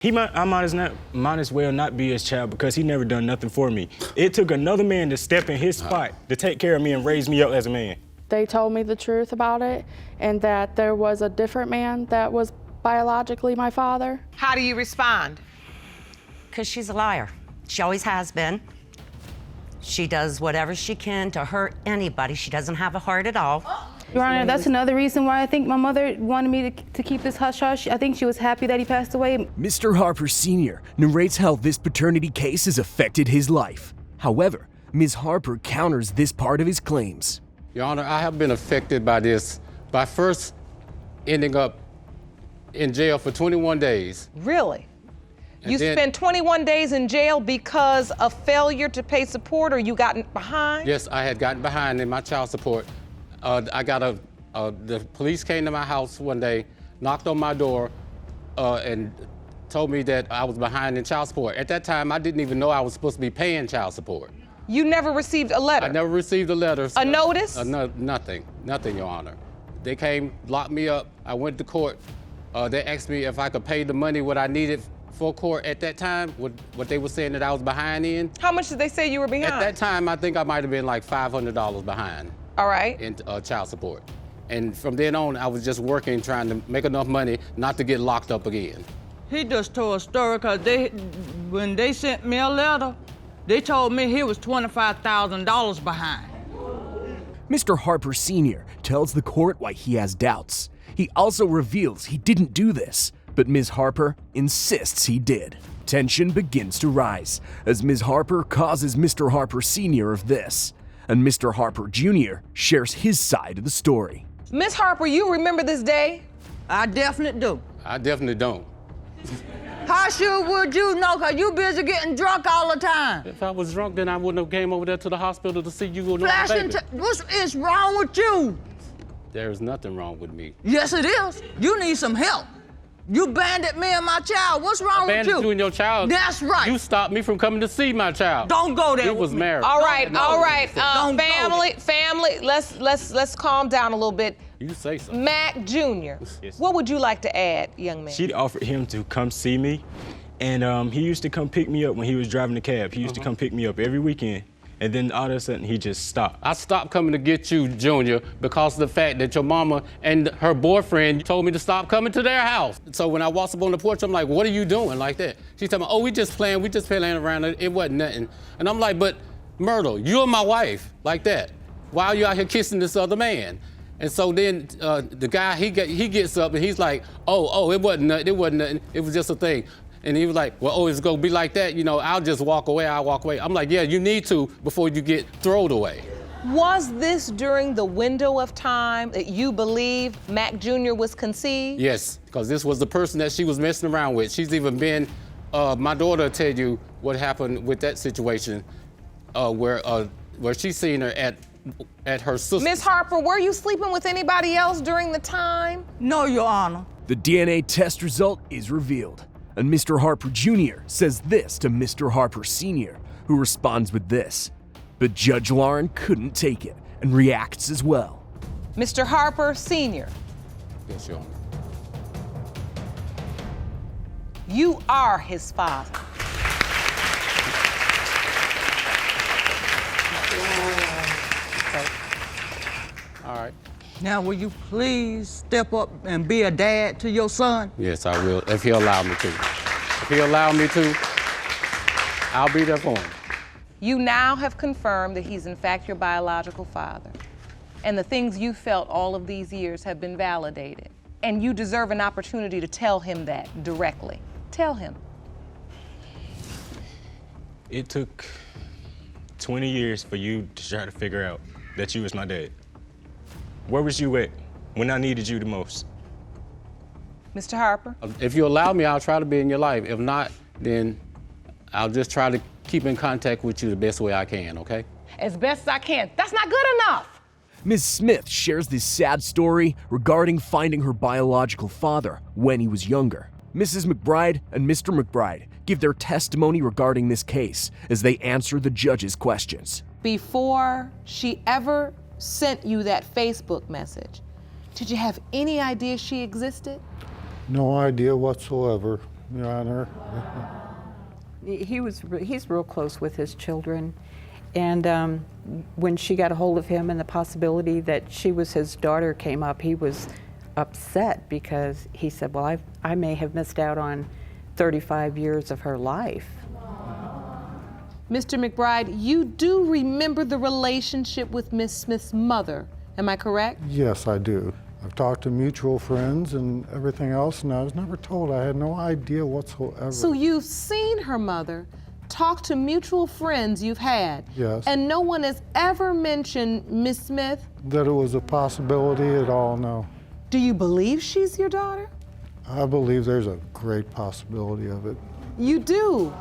I might as well not be his child because he never done nothing for me. It took another man to step in his spot to take care of me and raise me up as a man. They told me the truth about it and that there was a different man that was biologically my father. How do you respond? Because she's a liar. She always has been. She does whatever she can to hurt anybody. She doesn't have a heart at all. Your Honor, that's another reason why I think my mother wanted me to keep this hush-hush. I think she was happy that he passed away. Mr. Harper Sr. narrates how this paternity case has affected his life. However, Ms. Harper counters this part of his claims. Your Honor, I have been affected by this by first ending up in jail for 21 days. Really? And You then- spent 21 days in jail because of failure to pay support, or you gotten behind? Yes, I had gotten behind in my child support. The police came to my house one day, knocked on my door, and told me that I was behind in child support. At that time, I didn't even know I was supposed to be paying child support. You never received a letter? I never received a letter. A notice? Nothing, Your Honor. They came, locked me up. I went to court. They asked me if I could pay the money what I needed for court at that time, what they were saying that I was behind in. How much did they say you were behind? At that time, I think I might have been like $500 behind. All right. In child support. And from then on, I was just working, trying to make enough money not to get locked up again. He just told a story because when they sent me a letter, they told me he was $25,000 behind. Mr. Harper Sr. tells the court why he has doubts. He also reveals he didn't do this, but Ms. Harper insists he did. Tension begins to rise as Ms. Harper causes Mr. Harper Sr. of this, and Mr. Harper Jr. shares his side of the story. Miss Harper, you remember this day? I definitely do. I definitely don't. How sure would you know? Because you busy getting drunk all the time. If I was drunk, then I wouldn't have came over there to the hospital to see you. Flashing, what is wrong with you? There is nothing wrong with me. Yes, it is. You need some help. You banded me and my child. What's wrong with you? Banded you and your child? That's right. You stopped me from coming to see my child. Don't go there. We was married. All right. Family, Let's calm down a little bit. You say so. Mac Jr., Yes. what would you like to add, young man? She offered him to come see me, and he used to come pick me up when he was driving the cab. He used to come pick me up every weekend, and then all of a sudden he just stopped. I stopped coming to get you, Junior, because of the fact that your mama and her boyfriend told me to stop coming to their house. So when I walked up on the porch, I'm like, what are you doing like that? She's telling me, oh, we just playing around. It wasn't nothing. And I'm like, but Myrtle, you're my wife, like that. Why are you out here kissing this other man? And so then the guy, he gets up and he's like, oh, it wasn't nothing, it was just a thing. And he was like, well, it's gonna be like that, I'll just walk away, I'm like, yeah, you need to before you get thrown away. Was this during the window of time that you believe Mac Jr. was conceived? Yes, because this was the person that she was messing around with. She's even been, my daughter will tell you what happened with that situation where she's seen her at her sister. Miss Harper, were you sleeping with anybody else during the time? No, Your Honor. The DNA test result is revealed, and Mr. Harper Jr. says this to Mr. Harper Sr., who responds with this. But Judge Lauren couldn't take it and reacts as well. Mr. Harper Sr., Yes, Your Honor. you are his father. All right. Now, will you please step up and be a dad to your son? Yes, I will, if he'll allow me to. If he'll allow me to, I'll be there for him. You now have confirmed that he's in fact your biological father. And the things you felt all of these years have been validated. And you deserve an opportunity to tell him that directly. Tell him. It took 20 years for you to try to figure out that you was my dad. Where was you at when I needed you the most? Mr. Harper? If you allow me, I'll try to be in your life. If not, then I'll just try to keep in contact with you the best way I can, okay? As best as I can. That's not good enough. Ms. Smith shares this sad story regarding finding her biological father when he was younger. Mrs. McBride and Mr. McBride give their testimony regarding this case as they answer the judge's questions. Before she ever sent you that Facebook message, did you have any idea she existed? No idea whatsoever. Your Honor. He's real close with his children. And when she got a hold of him and the possibility that she was his daughter came up, he was upset because he said, well, I may have missed out on 35 years of her life. Mr. McBride, you do remember the relationship with Miss Smith's mother, am I correct? Yes, I do. I've talked to mutual friends and everything else, and I was never told. I had no idea whatsoever. So you've seen her mother, talked to mutual friends you've had, Yes. and no one has ever mentioned Miss Smith? That it was a possibility at all, no. Do you believe she's your daughter? I believe there's a great possibility of it. You do?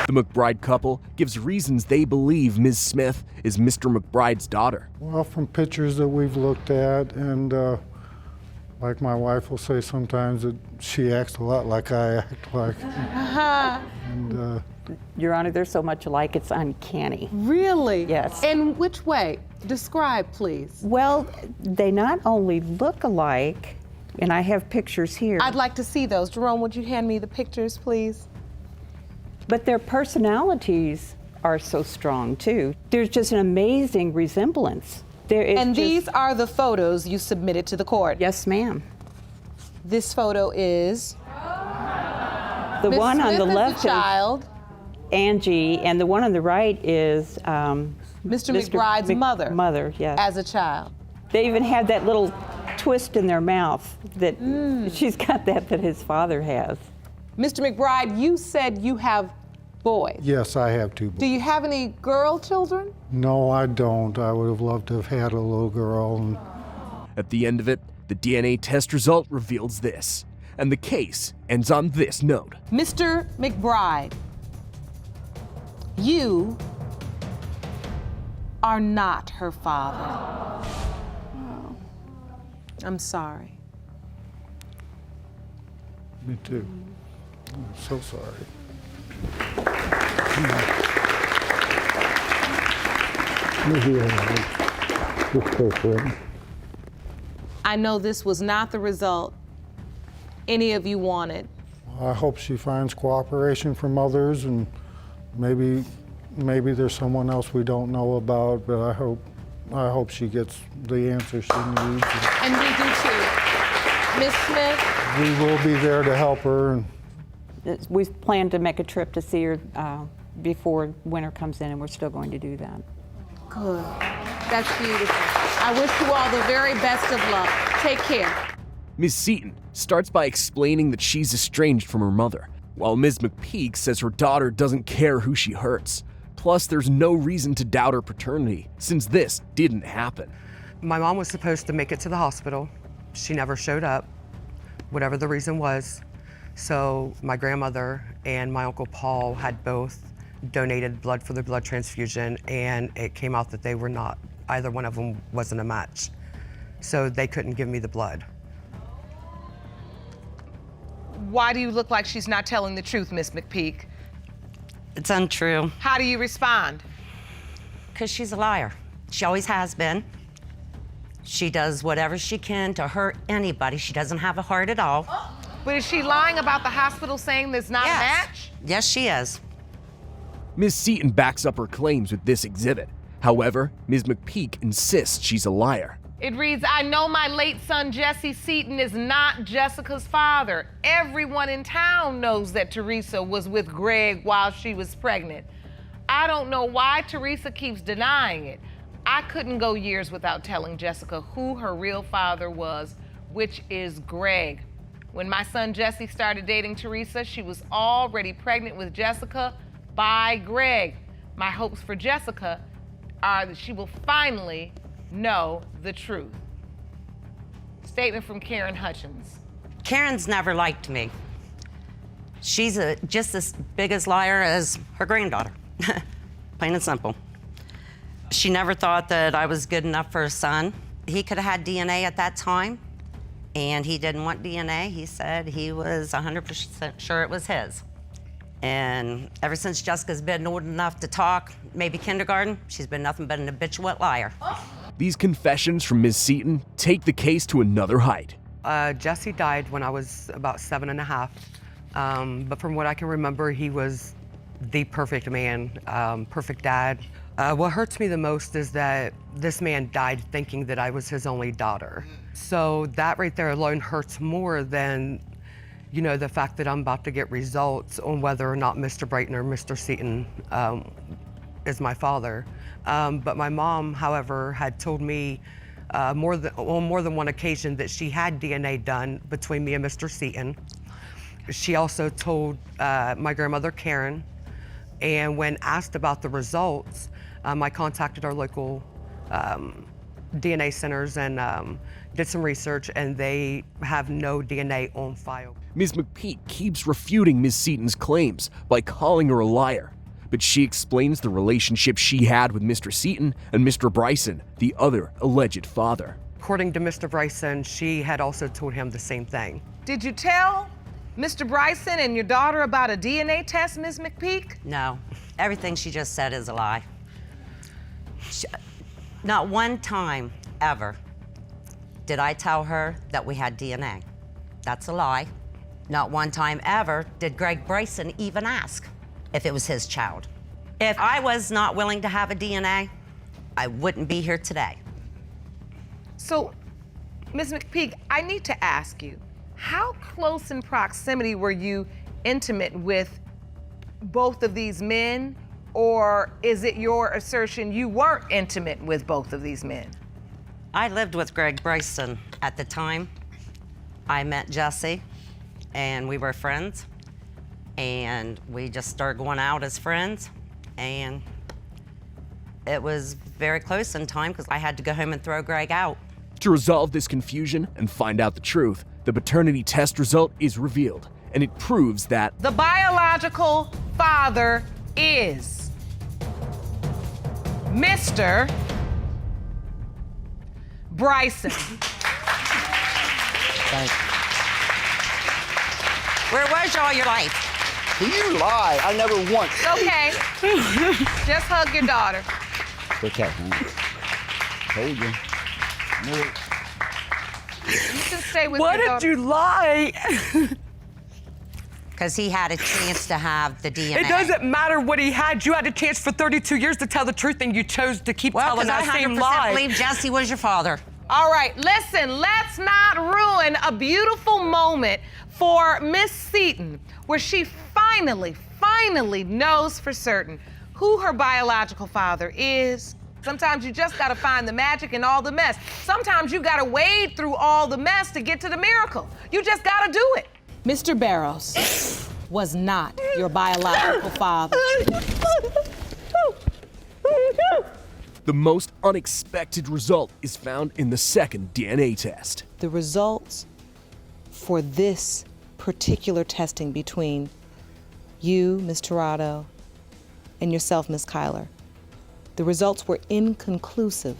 The McBride couple gives reasons they believe Ms. Smith is Mr. McBride's daughter. Well, from pictures that we've looked at, and like my wife will say sometimes that she acts a lot like I act like. And, Your Honor, they're so much alike, it's uncanny. Really? Yes. In which way? Describe, please. Well, they not only look alike, and I have pictures here, I'd like to see those. Jerome, would you hand me the pictures, please? but their personalities are so strong too. There's just an amazing resemblance. And these are the photos you submitted to the court? Yes, ma'am. This photo is? The Ms. one on Smith the is left the child. is Angie, and the one on the right is Mr. McBride's mother. Mother, yes. As a child. They even have that little twist in their mouth that she's got that his father has. Mr. McBride, you said you have boys. yes, I have two boys. Do you have any girl children? No, I don't. I would have loved to have had a little girl. And At the end of it, the DNA test result reveals this, and the case ends on this note. Mr. McBride, you are not her father. Oh. I'm sorry. me too. I'm so sorry. I know this was not the result any of you wanted. I hope she finds cooperation from others, and maybe there's someone else we don't know about, but I hope she gets the answer she needs. And we do too. Miss Smith? We will be there to help her. And We plan to make a trip to see her before winter comes in, and we're still going to do that. Good. That's beautiful. I wish you all the very best of luck. Take care. Ms. Seaton starts by explaining that she's estranged from her mother, while Ms. McPeak says her daughter doesn't care who she hurts. Plus, there's no reason to doubt her paternity, since this didn't happen. My mom was supposed to make it to the hospital. She never showed up, whatever the reason was. So my grandmother and my Uncle Paul had both donated blood for their blood transfusion, and it came out that they were not, either one of them wasn't a match. So they couldn't give me the blood. Why do you look like she's not telling the truth, Miss McPeak? It's untrue, How do you respond? because she's a liar. She always has been. She does whatever she can to hurt anybody. She doesn't have a heart at all. But is she lying about the hospital saying there's not Yes. a match? Yes, she is. Ms. Seaton backs up her claims with this exhibit. However, Ms. McPeak insists she's a liar. It reads, I know my late son, Jesse Seaton, is not Jessica's father. Everyone in town knows that Teresa was with Greg while she was pregnant. I don't know why Teresa keeps denying it. I couldn't go years without telling Jessica who her real father was, which is Greg. When my son Jesse started dating Teresa, she was already pregnant with Jessica by Greg. My hopes for Jessica are that she will finally know the truth. Statement from Karen Hutchins. Karen's never liked me. She's just as big as liar as her granddaughter. Plain and simple. She never thought that I was good enough for her son. He could have had DNA at that time, and he didn't want DNA. He said he was 100% sure it was his. And ever since Jessica's been old enough to talk, maybe kindergarten, she's been nothing but an habitual liar. These confessions from Ms. Seaton take the case to another height. Jesse died when I was about 7.5. But from what I can remember, he was the perfect man, perfect dad. What hurts me the most is that this man died thinking that I was his only daughter. So that right there alone hurts more than, you know, the fact that I'm about to get results on whether or not Mr. Brighton or Mr. Seaton is my father. But my mom, however, had told me on more than one occasion that she had DNA done between me and Mr. Seaton. She also told my grandmother, Karen, and when asked about the results, I contacted our local DNA centers and did some research, and they have no DNA on file. Ms. McPeak keeps refuting Ms. Seaton's claims by calling her a liar, but she explains the relationship she had with Mr. Seaton and Mr. Bryson, the other alleged father. According to Mr. Bryson, she had also told him the same thing. Did you tell Mr. Bryson and your daughter about a DNA test, Ms. McPeak? No, everything she just said is a lie. Not one time ever did I tell her that we had DNA. That's a lie. Not one time ever did Greg Bryson even ask if it was his child. If I was not willing to have a DNA, I wouldn't be here today. So, Ms. McPeak, I need to ask you, how close in proximity were you intimate with both of these men? Or is it your assertion you weren't intimate with both of these men? I lived with Greg Bryson at the time. I met Jesse, and we were friends, and we just started going out as friends, and it was very close in time because I had to go home and throw Greg out. To resolve this confusion and find out the truth, the paternity test result is revealed, and it proves that the biological father is Mr. Bryson. Thank you. Where was you all your life? You lie. I never once. Okay. Just hug your daughter. Okay. Told you. No. You can stay with Why your daughter. did you lie? Because he had a chance to have the DNA. It doesn't matter what he had. You had a chance for 32 years to tell the truth, and you chose to keep Well, telling because that I same 100% lie. believe Jesse was your father. All right, listen, let's not ruin a beautiful moment for Miss Seaton, where she finally knows for certain who her biological father is. Sometimes you just gotta find the magic in all the mess. Sometimes you gotta wade through all the mess to get to the miracle. You just gotta do it. Mr. Barrows was not your biological father. the most unexpected result is found in the second DNA test. The results for this particular testing between you, Ms. Tirado, and yourself, Ms. Kyler, the results were inconclusive,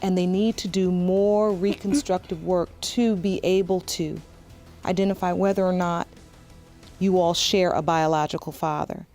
and they need to do more reconstructive work to be able to identify whether or not you all share a biological father.